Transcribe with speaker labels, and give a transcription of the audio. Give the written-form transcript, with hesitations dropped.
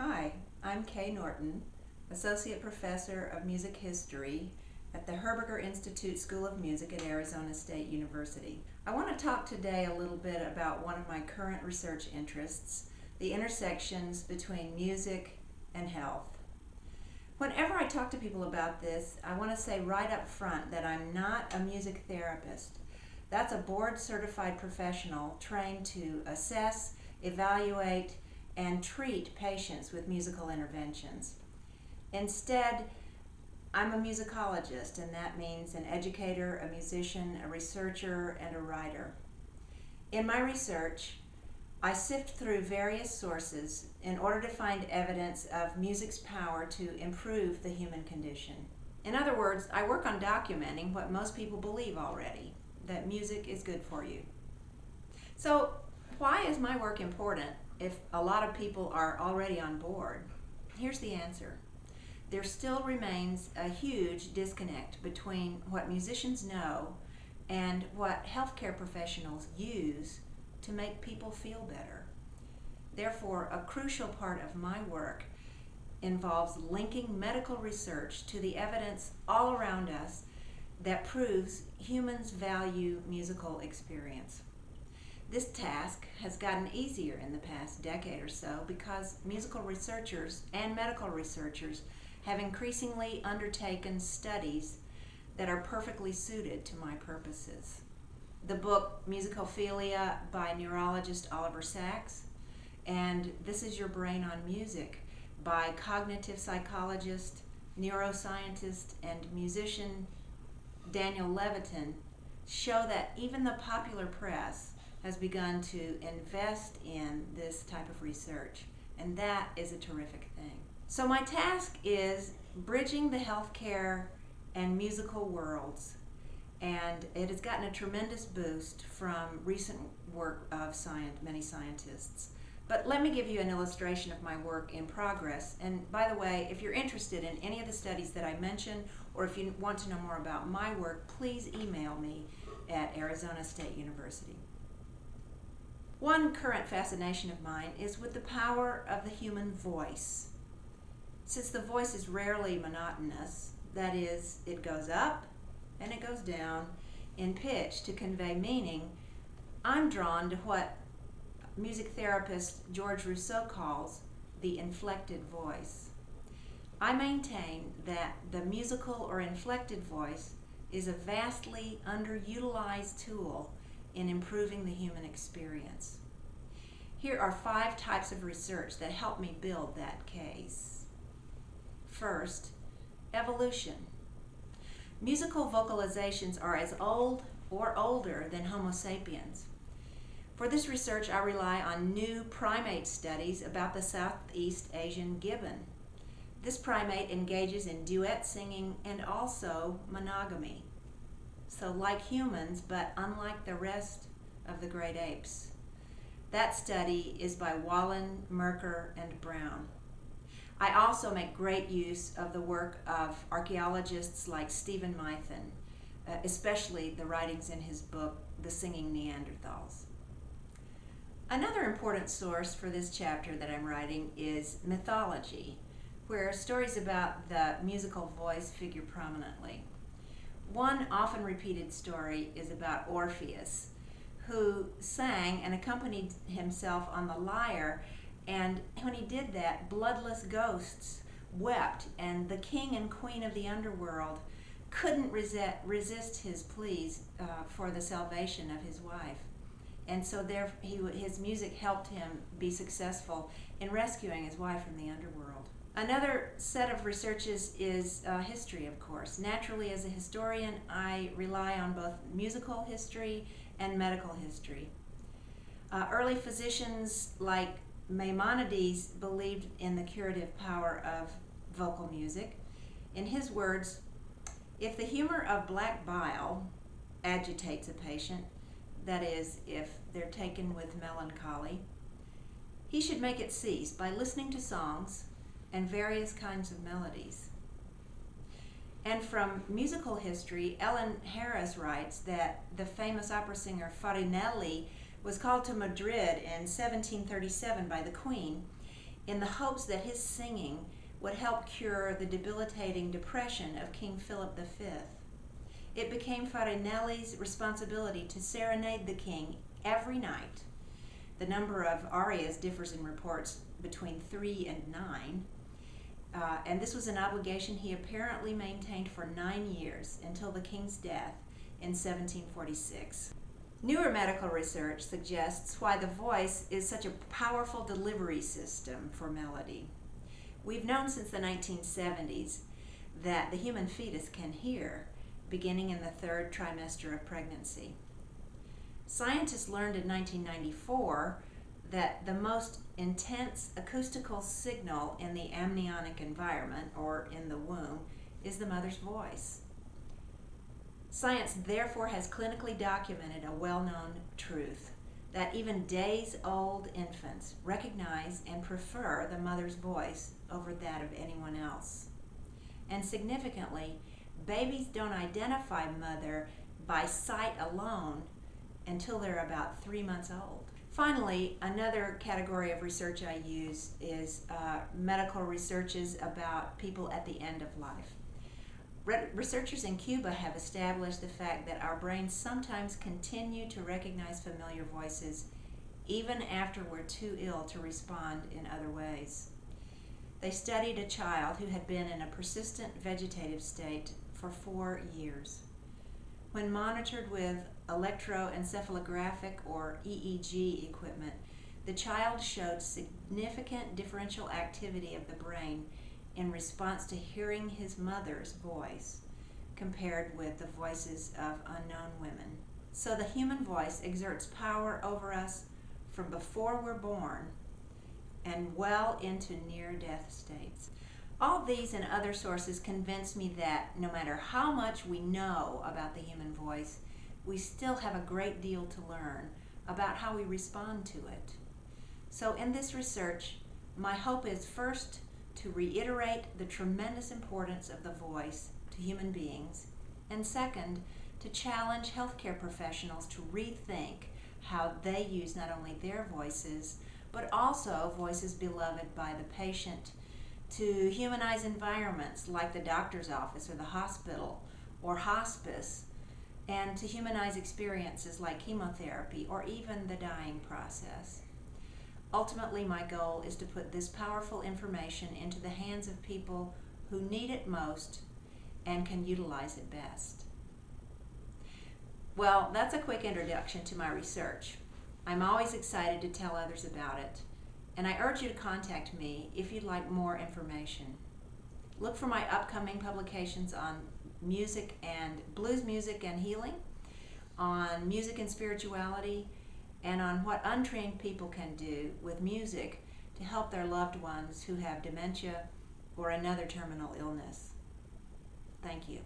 Speaker 1: Hi, I'm Kay Norton, Associate Professor of Music History at the Herberger Institute School of Music at Arizona State University. I want to talk today a little bit about one of my current research interests, the intersections between music and health. Whenever I talk to people about this, I want to say right up front that I'm not a music therapist. That's a board-certified professional trained to assess, evaluate, and treat patients with musical interventions. Instead, I'm a musicologist, and that means an educator, a musician, a researcher, and a writer. In my research, I sift through various sources in order to find evidence of music's power to improve the human condition. In other words, I work on documenting what most people believe already, that music is good for you. So, why is my work important if a lot of people are already on board? Here's the answer. There still remains a huge disconnect between what musicians know and what healthcare professionals use to make people feel better. Therefore, a crucial part of my work involves linking medical research to the evidence all around us that proves humans value musical experience. This task has gotten easier in the past decade or so because musical researchers and medical researchers have increasingly undertaken studies that are perfectly suited to my purposes. The book Musicophilia by neurologist Oliver Sacks and This Is Your Brain on Music by cognitive psychologist, neuroscientist, and musician Daniel Levitin show that even the popular press has begun to invest in this type of research, and that is a terrific thing. So my task is bridging the healthcare and musical worlds, and it has gotten a tremendous boost from recent work of many scientists. But let me give you an illustration of my work in progress. And by the way, if you're interested in any of the studies that I mentioned, or if you want to know more about my work, please email me at Arizona State University. One current fascination of mine is with the power of the human voice. Since the voice is rarely monotonous, that is, it goes up and it goes down in pitch to convey meaning, I'm drawn to what music therapist George Rousseau calls the inflected voice. I maintain that the musical or inflected voice is a vastly underutilized tool in improving the human experience. Here are 5 types of research that help me build that case. First, evolution. Musical vocalizations are as old or older than Homo sapiens. For this research, I rely on new primate studies about the Southeast Asian gibbon. This primate engages in duet singing and also monogamy. So like humans, but unlike the rest of the great apes. That study is by Wallen, Merker, and Brown. I also make great use of the work of archaeologists like Stephen Mythen, especially the writings in his book, The Singing Neanderthals. Another important source for this chapter that I'm writing is mythology, where stories about the musical voice figure prominently. One often repeated story is about Orpheus, who sang and accompanied himself on the lyre, and when he did that, bloodless ghosts wept, and the king and queen of the underworld couldn't resist his pleas for the salvation of his wife. And so his music helped him be successful in rescuing his wife from the underworld. Another set of researches is history, of course. Naturally, as a historian, I rely on both musical history and medical history. Early physicians like Maimonides believed in the curative power of vocal music. In his words, if the humor of black bile agitates a patient, that is, if they're taken with melancholy, he should make it cease by listening to songs and various kinds of melodies. And from musical history, Ellen Harris writes that the famous opera singer Farinelli was called to Madrid in 1737 by the Queen in the hopes that his singing would help cure the debilitating depression of King Philip V. It became Farinelli's responsibility to serenade the king every night. The number of arias differs in reports between 3 and 9, and this was an obligation he apparently maintained for 9 years until the king's death in 1746. Newer medical research suggests why the voice is such a powerful delivery system for melody. We've known since the 1970s that the human fetus can hear, beginning in the 3rd trimester of pregnancy. Scientists learned in 1994 that the most intense acoustical signal in the amniotic environment, or in the womb, is the mother's voice. Science therefore has clinically documented a well-known truth that even days-old infants recognize and prefer the mother's voice over that of anyone else. And significantly, babies don't identify mother by sight alone until they're about 3 months old. Finally, another category of research I use is medical researches about people at the end of life. Researchers in Cuba have established the fact that our brains sometimes continue to recognize familiar voices even after we're too ill to respond in other ways. They studied a child who had been in a persistent vegetative state for 4 years. When monitored with electroencephalographic or EEG equipment, the child showed significant differential activity of the brain in response to hearing his mother's voice compared with the voices of unknown women. So the human voice exerts power over us from before we're born and well into near-death states. All these and other sources convince me that no matter how much we know about the human voice, we still have a great deal to learn about how we respond to it. So in this research, my hope is first to reiterate the tremendous importance of the voice to human beings, and second, to challenge healthcare professionals to rethink how they use not only their voices, but also voices beloved by the patient, to humanize environments like the doctor's office or the hospital or hospice, and to humanize experiences like chemotherapy or even the dying process. Ultimately, my goal is to put this powerful information into the hands of people who need it most and can utilize it best. Well, that's a quick introduction to my research. I'm always excited to tell others about it, and I urge you to contact me if you'd like more information. Look for my upcoming publications on music and blues music and healing, on music and spirituality, and on what untrained people can do with music to help their loved ones who have dementia or another terminal illness. Thank you.